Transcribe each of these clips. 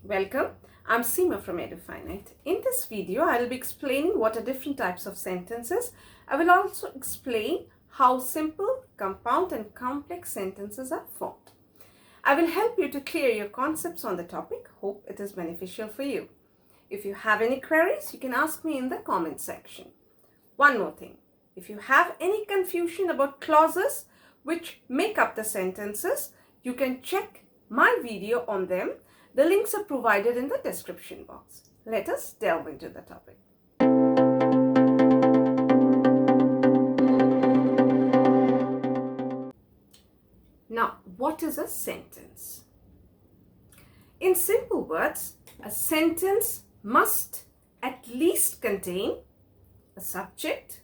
Welcome, I'm Seema from Edufinite. In this video, I will be explaining what are different types of sentences. I will also explain how simple, compound and complex sentences are formed. I will help you to clear your concepts on the topic. Hope it is beneficial for you. If you have any queries, you can ask me in the comment section. One more thing, if you have any confusion about clauses which make up the sentences, you can check my video on them. The links are provided in the description box. Let us delve into the topic. Now, what is a sentence? In simple words, a sentence must at least contain a subject,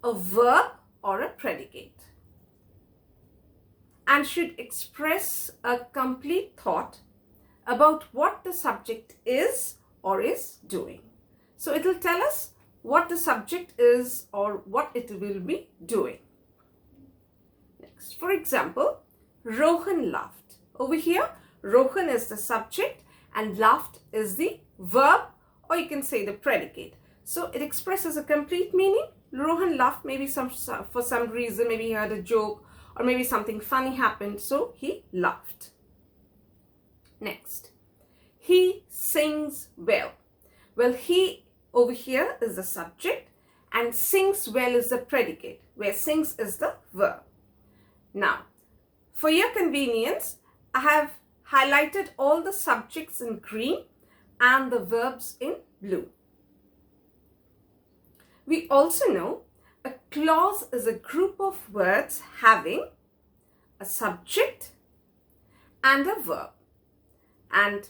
a verb or a predicate, and should express a complete thought about what the subject is or is doing. So it will tell us what the subject is or what it will be doing. Next, for example, Rohan laughed. Over here, Rohan is the subject and laughed is the verb, or you can say the predicate. So it expresses a complete meaning. Rohan laughed, maybe for some reason, maybe he had a joke or maybe something funny happened, so he laughed. Next, he sings well. Well, he over here is the subject and sings well is the predicate, where sings is the verb. Now, for your convenience, I have highlighted all the subjects in green and the verbs in blue. We also know a clause is a group of words having a subject and a verb, and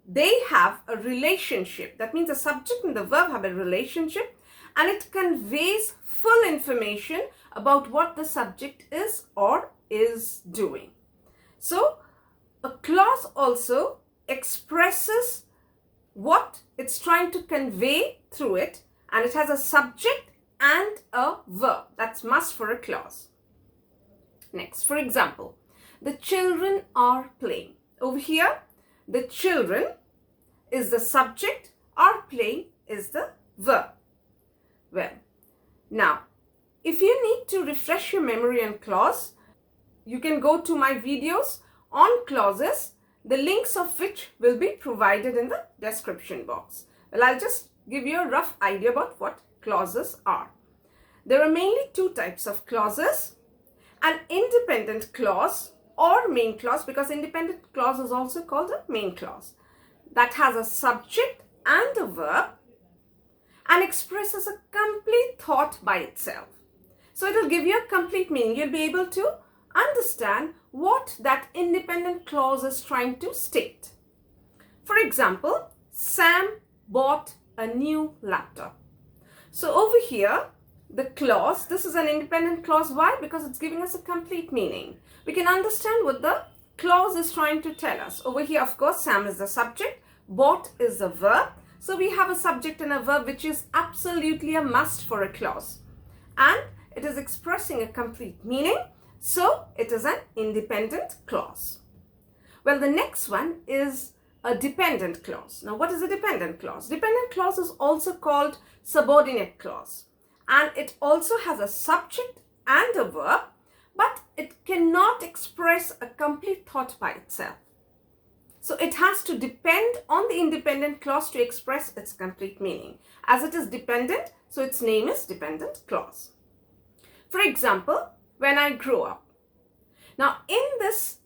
they have a relationship. That means the subject and the verb have a relationship, and it conveys full information about what the subject is or is doing. So a clause also expresses what it's trying to convey through it, and it has a subject and a verb. That's must for a clause. Next, for example, the children are playing. Over here, the children is the subject, are playing is the verb. Well, now, if you need to refresh your memory on clause, you can go to my videos on clauses, the links of which will be provided in the description box. Well, I'll just give you a rough idea about what clauses are. There are mainly two types of clauses: an independent clause or main clause, because independent clause is also called a main clause, that has a subject and a verb and expresses a complete thought by itself. So it will give you a complete meaning. You'll be able to understand what that independent clause is trying to state. For example, Sam bought a new laptop. So over here, the clause, this is an independent clause. Why? Because it's giving us a complete meaning. We can understand what the clause is trying to tell us. Over here, of course, Sam is the subject, bought is the verb. So we have a subject and a verb, which is absolutely a must for a clause. And it is expressing a complete meaning. So it is an independent clause. Well, the next one is a dependent clause. Now, what is a dependent clause? Dependent clause is also called subordinate clause. And it also has a subject and a verb, but it cannot express a complete thought by itself. So it has to depend on the independent clause to express its complete meaning. As it is dependent, so its name is dependent clause. For example, when I grow up. Now, in this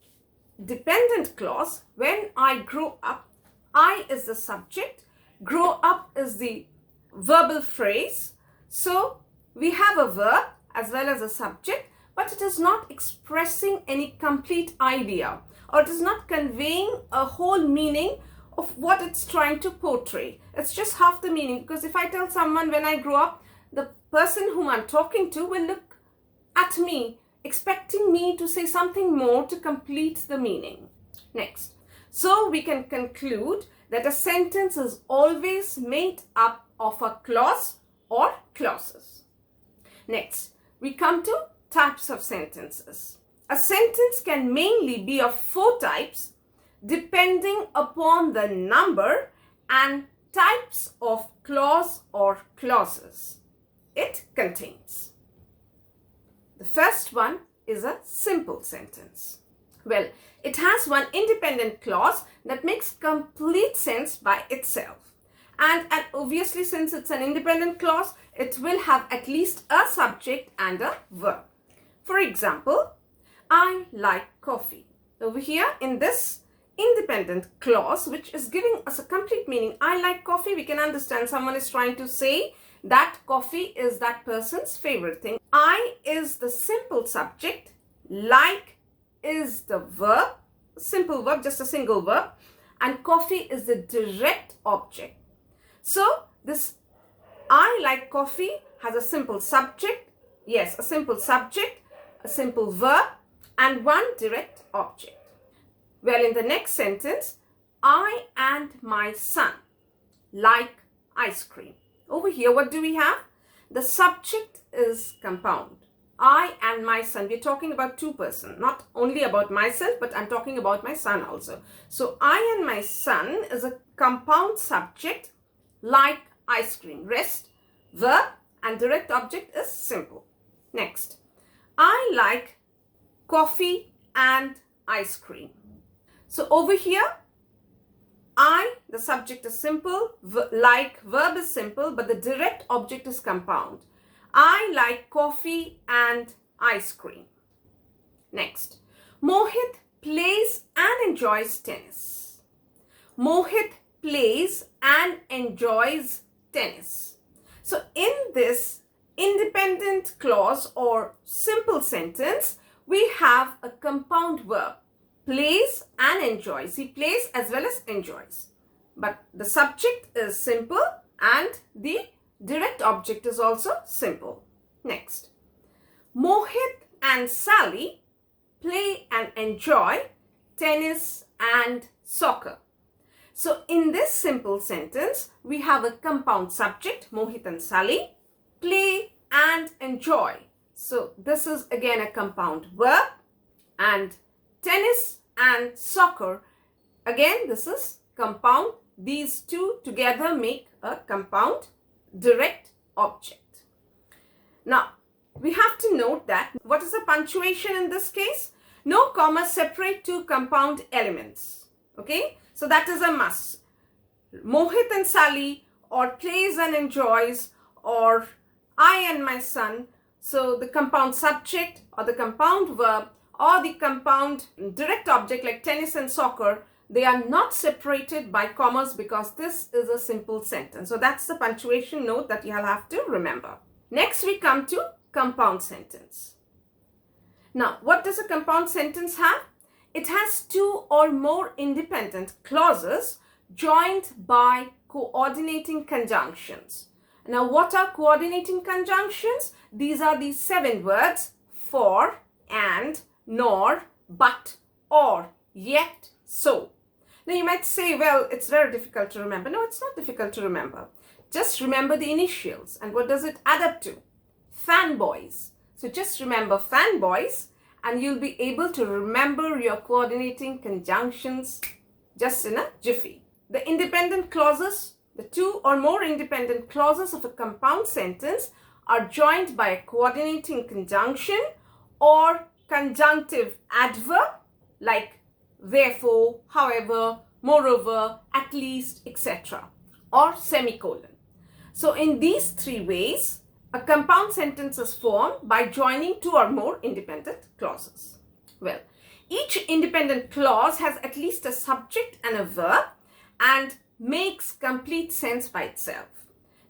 dependent clause, when I grow up, I is the subject, grow up is the verbal phrase. So we have a verb as well as a subject, but it is not expressing any complete idea, or it is not conveying a whole meaning of what it's trying to portray. It's just half the meaning, because if I tell someone when I grow up, the person whom I'm talking to will look at me expecting me to say something more to complete the meaning. Next, so we can conclude that a sentence is always made up of a clause or clauses. Next, we come to types of sentences. A sentence can mainly be of four types: depending upon the number and types of clause or clauses it contains. The first one is a simple sentence. Well, it has one independent clause that makes complete sense by itself. And obviously, since it's an independent clause, it will have at least a subject and a verb. For example, I like coffee. Over here in this independent clause, which is giving us a complete meaning, I like coffee, we can understand someone is trying to say that coffee is that person's favorite thing. I is the simple subject, like is the verb, simple verb, just a single verb, and coffee is the direct object. So this I like coffee has a simple subject, yes, a simple subject, a simple verb, and one direct object. Well, in the next sentence, I and my son like ice cream. Over here, what do we have? The subject is compound. I and my son. We're talking about two persons, not only about myself, but I'm talking about my son also. So, I and my son is a compound subject, like ice cream. Rest, verb, and direct object is simple. Next, I like coffee and ice cream. So, over here, I, the subject is simple, like verb is simple, but the direct object is compound. I like coffee and ice cream. Next, Mohit plays and enjoys tennis. Mohit plays and enjoys tennis. So in this independent clause or simple sentence, we have a compound verb. Plays and enjoys. He plays as well as enjoys. But the subject is simple and the direct object is also simple. Next, Mohit and Sally play and enjoy tennis and soccer. So in this simple sentence, we have a compound subject, Mohit and Sally, play and enjoy. So this is again a compound verb, and tennis and soccer, again this is compound. These two together make a compound direct object. Now we have to note that what is the punctuation in this case? No comma separate two compound elements. Okay, so that is a must. Mohit and Sally, or plays and enjoys, or I and my son. So the compound subject or the compound verb or the compound direct object like tennis and soccer, they are not separated by commas because this is a simple sentence. So that's the punctuation note that you'll have to remember. Next we come to compound sentence. Now what does a compound sentence have? It has two or more independent clauses joined by coordinating conjunctions. Now what are coordinating conjunctions? These are the 7 words: for, and, nor, but, or, yet, so. Now you might say, well, it's very difficult to remember. No, it's not difficult to remember. Just remember the initials. And what does it add up to? Fanboys. So just remember fanboys and you'll be able to remember your coordinating conjunctions just in a jiffy. The independent clauses, the 2 or more independent clauses of a compound sentence are joined by a coordinating conjunction or conjunctive adverb like therefore, however, moreover, at least, etc. or semicolon. So in these 3 ways, a compound sentence is formed by joining 2 or more independent clauses. Well, each independent clause has at least a subject and a verb and makes complete sense by itself.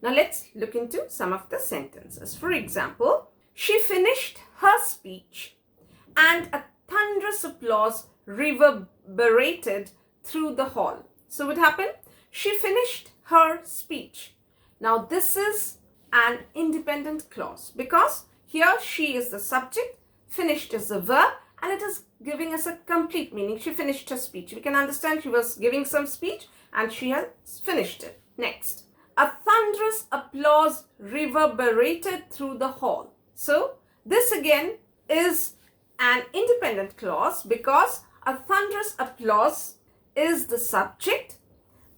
Now let's look into some of the sentences. For example, she finished her speech and a thunderous applause reverberated through the hall. So what happened? She finished her speech. Now this is an independent clause because here she is the subject, finished is the verb, and it is giving us a complete meaning. She finished her speech. We can understand she was giving some speech and she has finished it. Next, a thunderous applause reverberated through the hall. So this again is an independent clause because a thunderous applause is the subject,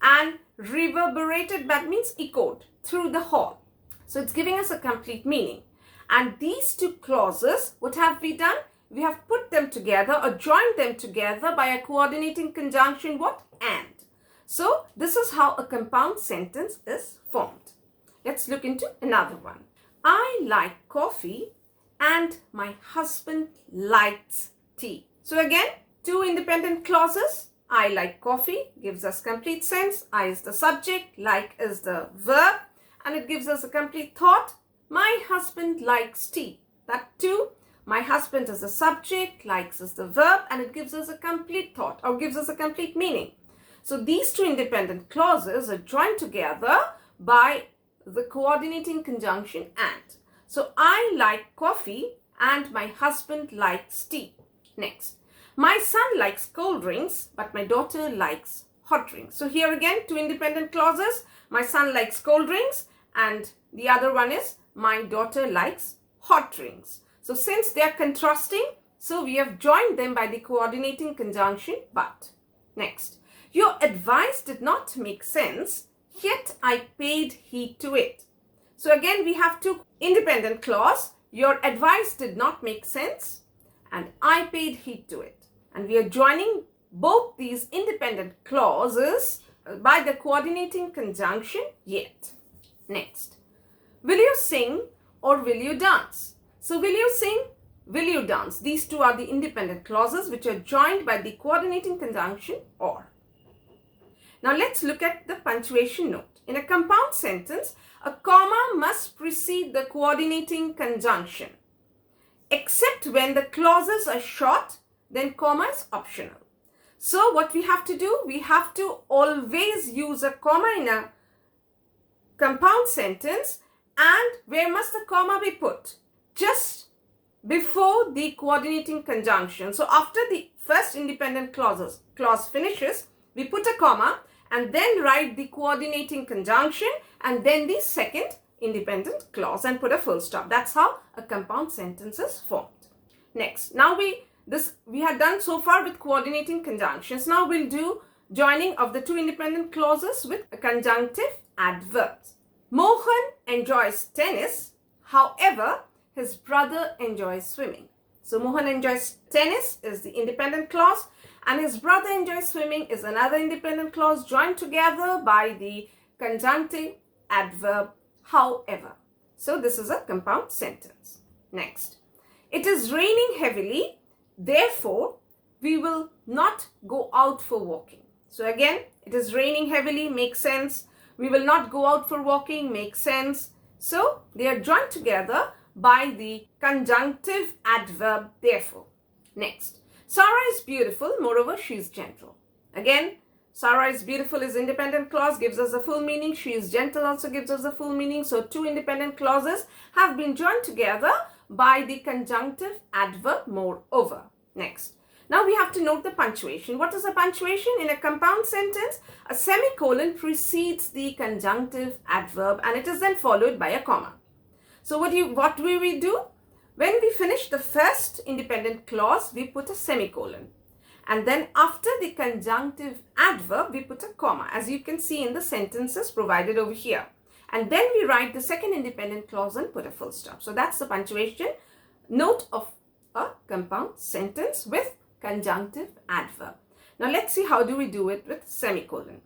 and reverberated, that means echoed through the hall. So it's giving us a complete meaning. And these two clauses, what have we done? We have put them together or joined them together by a coordinating conjunction, what? And. So this is how a compound sentence is formed. Let's look into another one. I like coffee and my husband likes tea. So again, two independent clauses. I like coffee gives us complete sense. I is the subject, like is the verb, and it gives us a complete thought. My husband likes tea. That too, my husband is the subject, likes is the verb, and it gives us a complete thought or gives us a complete meaning. So these two independent clauses are joined together by the coordinating conjunction and. So I like coffee and my husband likes tea. Next, my son likes cold drinks, but my daughter likes hot drinks. So here again, two independent clauses. My son likes cold drinks and the other one is my daughter likes hot drinks. So since they are contrasting, so we have joined them by the coordinating conjunction but. Next, your advice did not make sense, yet I paid heed to it. So again, we have two independent clause. Your advice did not make sense and I paid heed to it. And we are joining both these independent clauses by the coordinating conjunction yet. Next, will you sing or will you dance? So will you sing, will you dance? These two are the independent clauses which are joined by the coordinating conjunction or. Now let's look at the punctuation note. In a compound sentence, a comma must precede the coordinating conjunction. Except when the clauses are short, then comma is optional. So what we have to do, we have to always use a comma in a compound sentence. And where must the comma be put? Just before the coordinating conjunction. So after the first independent clause finishes, we put a comma and then write the coordinating conjunction and then the second independent clause and put a full stop. That's how a compound sentence is formed. Next, now we had done so far with coordinating conjunctions. Now we'll do joining of the two independent clauses with conjunctive adverbs. Mohan enjoys tennis, however, his brother enjoys swimming. So Mohan enjoys tennis is the independent clause and his brother enjoys swimming is another independent clause joined together by the conjunctive adverb however. So this is a compound sentence. Next, it is raining heavily, therefore we will not go out for walking. So again, it is raining heavily makes sense. We will not go out for walking makes sense. So they are joined together by the conjunctive adverb therefore. Next, Sarah is beautiful, moreover she is gentle. Again, Sarah is beautiful is independent clause, gives us a full meaning. She is gentle also gives us a full meaning. So two independent clauses have been joined together by the conjunctive adverb moreover. Next, now we have to note the punctuation. What is a punctuation? In a compound sentence, a semicolon precedes the conjunctive adverb and it is then followed by a comma. So what will we do? When we finish the first independent clause, we put a semicolon. And then after the conjunctive adverb, we put a comma, as you can see in the sentences provided over here. And then we write the second independent clause and put a full stop. So that's the punctuation note of a compound sentence with conjunctive adverb. Now let's see how do we do it with semicolon.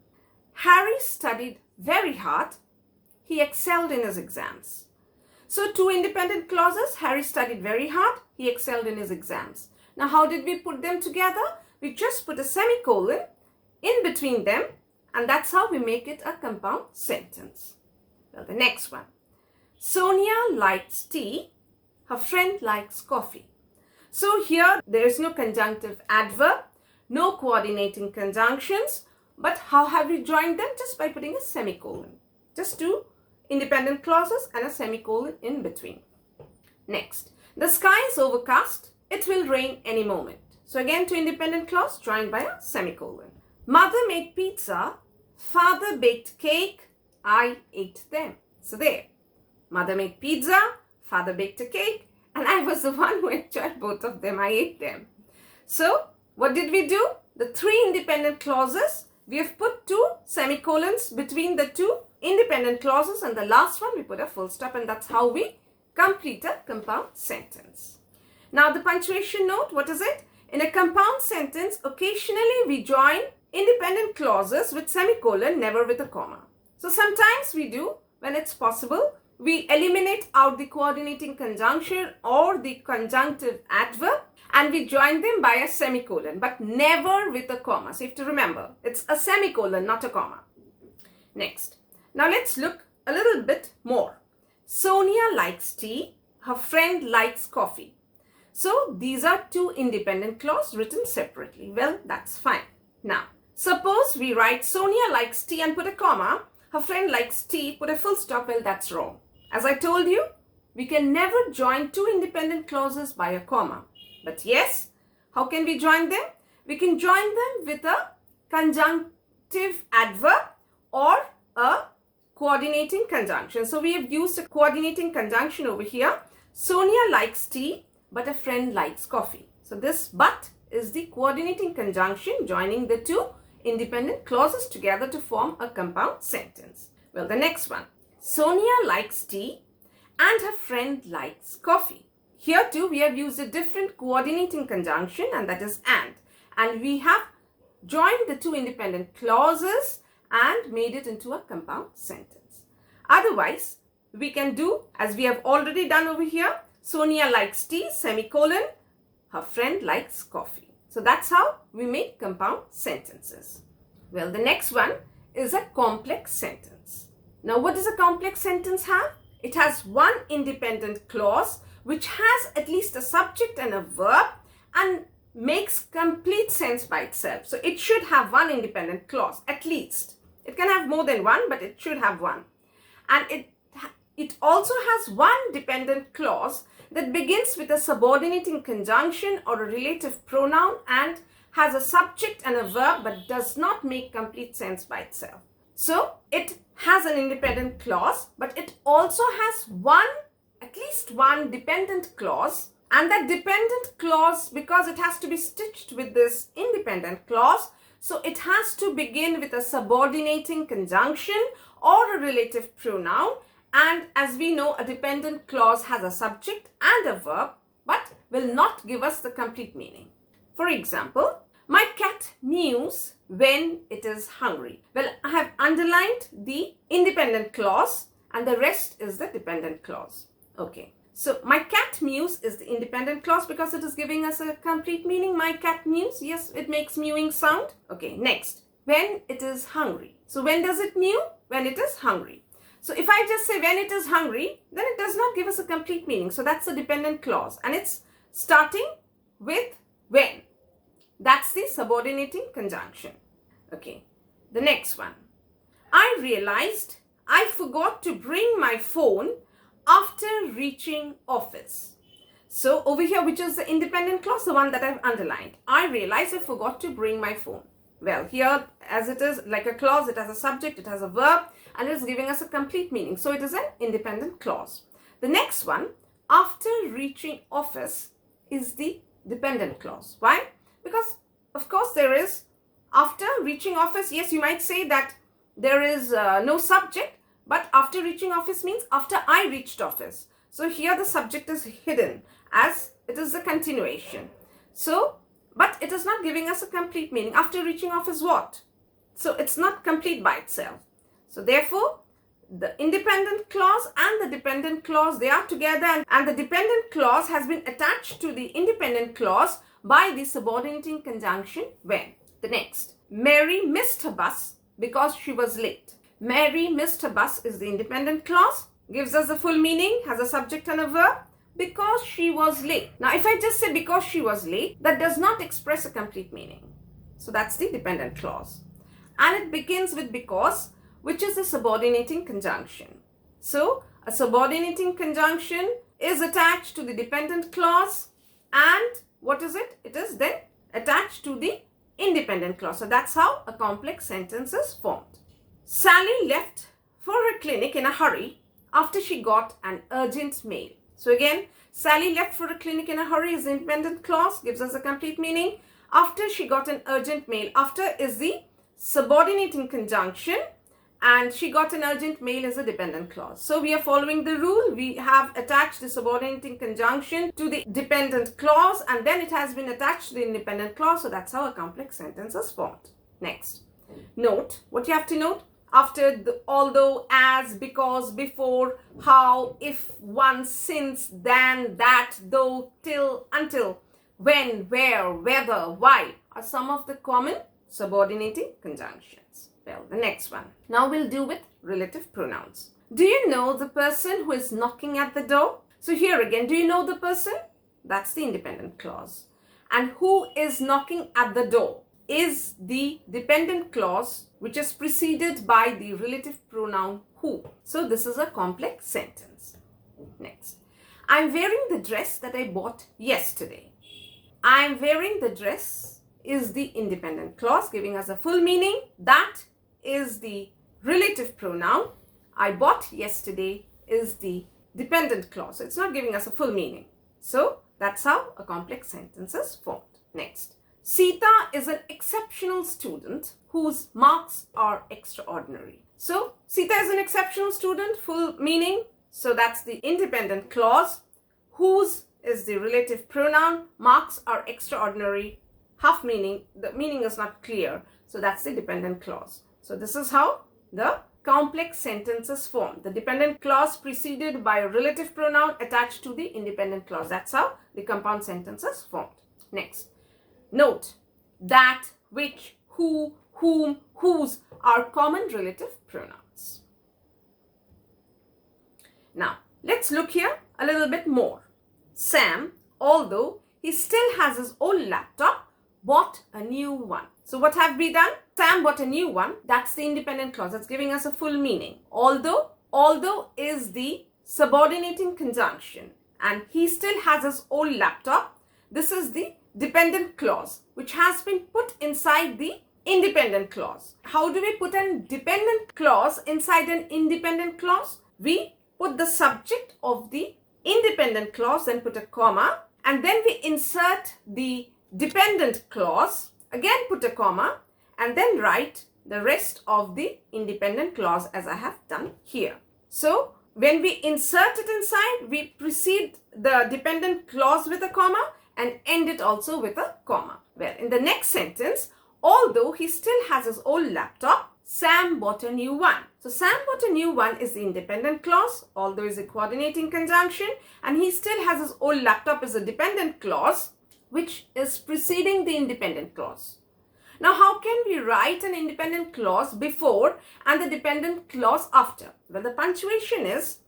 Harry studied very hard. He excelled in his exams. So two independent clauses. Harry studied very hard. He excelled in his exams. Now how did we put them together? We just put a semicolon in between them and that's how we make it a compound sentence. Well, the next one. Sonia likes tea. Her friend likes coffee. So here there is no conjunctive adverb, no coordinating conjunctions, but how have we joined them? Just by putting a semicolon. Just two independent clauses and a semicolon in between. Next, the sky is overcast. It will rain any moment. So again, two independent clause joined by a semicolon. Mother made pizza. Father baked cake. I ate them. So there. Mother made pizza. Father baked a cake. And I was the one who enjoyed both of them. I ate them. So what did we do? the three independent clauses, we have put two semicolons between the two independent clauses, and the last one we put a full stop, and that's how we complete a compound sentence. Now the punctuation note, what is it? In a compound sentence, occasionally we join independent clauses with semicolon, never with a comma. So sometimes we do, when it's possible, we eliminate out the coordinating conjunction or the conjunctive adverb and we join them by a semicolon, but never with a comma. So you have to remember, it's a semicolon, not a comma. Next. Now let's look a little bit more. Sonia likes tea. Her friend likes coffee. So these are two independent clauses written separately. Well, that's fine. Now, suppose we write Sonia likes tea and put a comma. Her friend likes tea, put a full stop. Well, that's wrong. As I told you, we can never join two independent clauses by a comma. But yes, how can we join them? We can join them with a conjunctive adverb or a coordinating conjunction. So we have used a coordinating conjunction over here. Sonia likes tea, but a friend likes coffee. So this but is the coordinating conjunction joining the two independent clauses together to form a compound sentence. Well, the next one. Sonia likes tea and her friend likes coffee. Here too we have used a different coordinating conjunction, and that is and. And we have joined the two independent clauses and made it into a compound sentence. Otherwise, we can do as we have already done over here. Sonia likes tea, semicolon, her friend likes coffee. So that's how we make compound sentences. Well, the next one is a complex sentence. Now, what does a complex sentence have? It has one independent clause which has at least a subject and a verb and makes complete sense by itself. So it should have one independent clause, at least. It can have more than one, but it should have one. And it also has one dependent clause that begins with a subordinating conjunction or a relative pronoun and has a subject and a verb but does not make complete sense by itself. So it has an independent clause, but it also has at least one dependent clause, and that dependent clause, because it has to be stitched with this independent clause, so it has to begin with a subordinating conjunction or a relative pronoun. And as we know, a dependent clause has a subject and a verb, but will not give us the complete meaning. For example, my cat mews when it is hungry. Well, I have underlined the independent clause and the rest is the dependent clause. Okay, so my cat mews is the independent clause because it is giving us a complete meaning. My cat mews, yes, it makes mewing sound. Okay, next, when it is hungry. So when does it mew? When it is hungry. So if I just say when it is hungry, then it does not give us a complete meaning. So that's a dependent clause and it's starting with when. That's the subordinating conjunction. Okay, the next one. I realized I forgot to bring my phone after reaching office. So over here, which is the independent clause, the one that I've underlined. I realized I forgot to bring my phone. Well, here, as it is like a clause, it has a subject, it has a verb, and it is giving us a complete meaning. So it is an independent clause. The next one, after reaching office, is the dependent clause. Why? Because, of course, there is, after reaching office, yes, you might say that there is no subject, but after reaching office means after I reached office. So here the subject is hidden as it is the continuation. So, but it is not giving us a complete meaning. After reaching office, what? So it's not complete by itself. So therefore, the independent clause and the dependent clause, they are together, and the dependent clause has been attached to the independent clause by the subordinating conjunction when. The next, Mary missed her bus because she was late. Mary missed her bus is the independent clause, gives us the full meaning, has a subject and a verb, because she was late. Now, if I just say because she was late, that does not express a complete meaning. So that's the dependent clause. And it begins with because, which is a subordinating conjunction. So a subordinating conjunction is attached to the dependent clause, and what is it? It is then attached to the independent clause. So that's how a complex sentence is formed. Sally left for her clinic in a hurry after she got an urgent mail. So again, Sally left for a clinic in a hurry is the independent clause, gives us a complete meaning. After she got an urgent mail. After is the subordinating conjunction, and she got an urgent mail is a dependent clause. So we are following the rule. We have attached the subordinating conjunction to the dependent clause, and then it has been attached to the independent clause. So that's how a complex sentence is formed. Next, note what you have to note. After the although, as, because, before, how, if, once, since, than, that, though, till, until, when, where, whether, why are some of the common subordinating conjunctions. Well, the next one. Now we'll do with relative pronouns. Do you know the person who is knocking at the door? So here again, do you know the person? That's the independent clause. And who is knocking at the door is the dependent clause, which is preceded by the relative pronoun who. So this is a complex sentence. Next. I'm wearing the dress that I bought yesterday. I'm wearing the dress is the independent clause, giving us a full meaning. That is the relative pronoun. I bought yesterday is the dependent clause. It's not giving us a full meaning. So that's how a complex sentence is formed. Next. Sita is an exceptional student whose marks are extraordinary. So Sita is an exceptional student, full meaning. So that's the independent clause. Whose is the relative pronoun. Marks are extraordinary. Half meaning. The meaning is not clear. So that's the dependent clause. So this is how the complex sentence is formed. The dependent clause preceded by a relative pronoun attached to the independent clause. That's how the compound sentence is formed. Next. Note that, which, who, whom, whose are common relative pronouns. Now, let's look here a little bit more. Sam, although he still has his old laptop, bought a new one. So what have we done? Sam bought a new one. That's the independent clause. That's giving us a full meaning. Although is the subordinating conjunction, and he still has his old laptop. This is the dependent clause, which has been put inside the independent clause. How do we put a dependent clause inside an independent clause? We put the subject of the independent clause, then put a comma, and then we insert the dependent clause, again put a comma, and then write the rest of the independent clause as I have done here. So when we insert it inside, we precede the dependent clause with a comma and end it also with a comma. Well, in the next sentence, although he still has his old laptop, Sam bought a new one. So Sam bought a new one is the independent clause, although is a coordinating conjunction, and he still has his old laptop is a dependent clause, which is preceding the independent clause. Now, how can we write an independent clause before and the dependent clause after? Well, the punctuation is,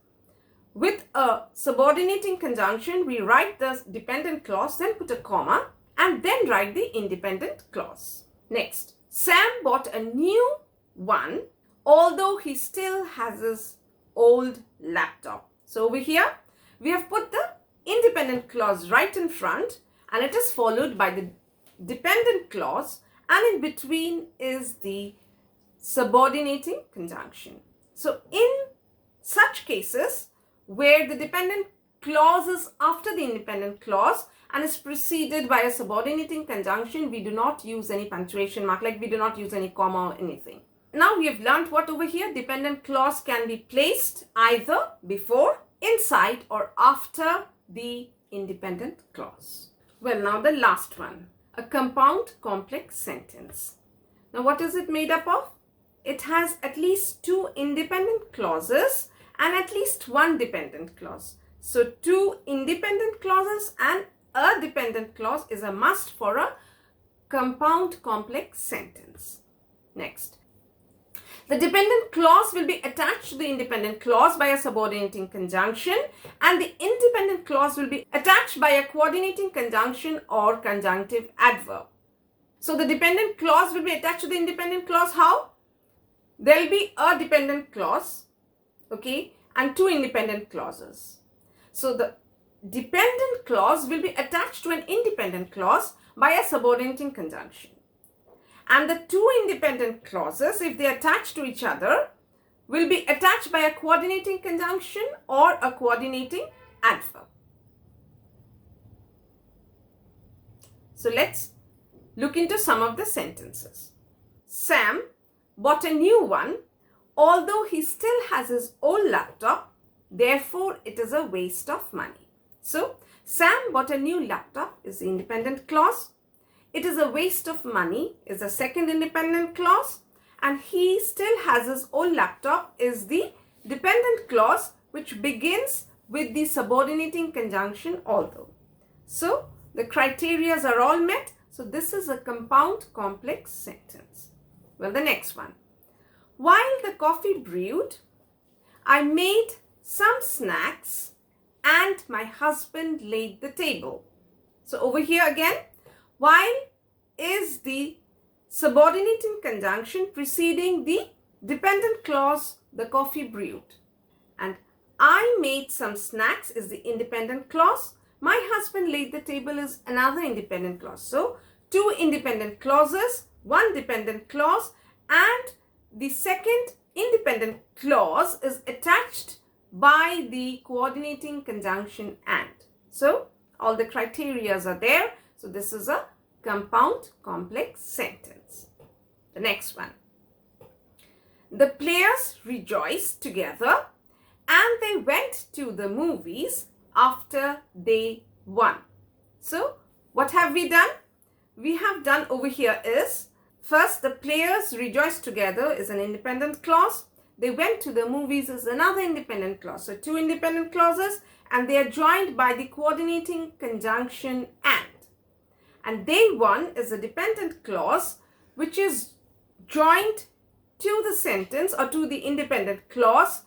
with a subordinating conjunction, we write the dependent clause, then put a comma, and then write the independent clause. Next, Sam bought a new one, although he still has his old laptop. So over here, we have put the independent clause right in front, and it is followed by the dependent clause, and in between is the subordinating conjunction. So in such cases, where the dependent clause is after the independent clause and is preceded by a subordinating conjunction, we do not use any punctuation mark, like we do not use any comma or anything. Now we have learned what over here, dependent clause can be placed either before, inside, or after the independent clause. Well, now the last one, a compound complex sentence. Now what is it made up of? It has at least two independent clauses and at least one dependent clause. So two independent clauses and a dependent clause is a must for a compound complex sentence. Next. The dependent clause will be attached to the independent clause by a subordinating conjunction, and the independent clause will be attached by a coordinating conjunction or conjunctive adverb. So the dependent clause will be attached to the independent clause. How? There will be a dependent clause, okay, and two independent clauses. So the dependent clause will be attached to an independent clause by a subordinating conjunction. And the two independent clauses, if they attach to each other, will be attached by a coordinating conjunction or a coordinating adverb. So let's look into some of the sentences. Sam bought a new one, although he still has his old laptop, therefore it is a waste of money. So, Sam bought a new laptop is the independent clause. It is a waste of money is the second independent clause. And he still has his old laptop is the dependent clause, which begins with the subordinating conjunction although. So, the criteria are all met. So, this is a compound complex sentence. Well, the next one. While the coffee brewed, I made some snacks and my husband laid the table. So, over here again, while is the subordinating conjunction preceding the dependent clause, the coffee brewed. And I made some snacks is the independent clause. My husband laid the table is another independent clause. So, two independent clauses, one dependent clause, and the second independent clause is attached by the coordinating conjunction and. So, all the criteria are there. So, this is a compound complex sentence. The next one. The players rejoiced together and they went to the movies after they won. So, what have we done? We have done over here is, first, the players rejoiced together is an independent clause. They went to the movies is another independent clause. So, two independent clauses and they are joined by the coordinating conjunction and. And they won is a dependent clause which is joined to the sentence or to the independent clause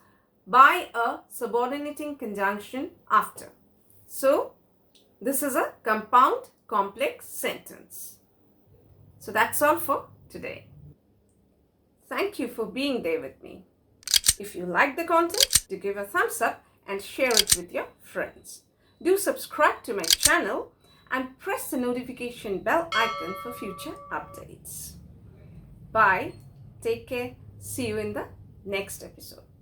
by a subordinating conjunction after. So, this is a compound complex sentence. So, that's all for today. Thank you for being there with me. If you like the content, do give a thumbs up and share it with your friends. Do subscribe to my channel and press the notification bell icon for future updates. Bye. Take care. See you in the next episode.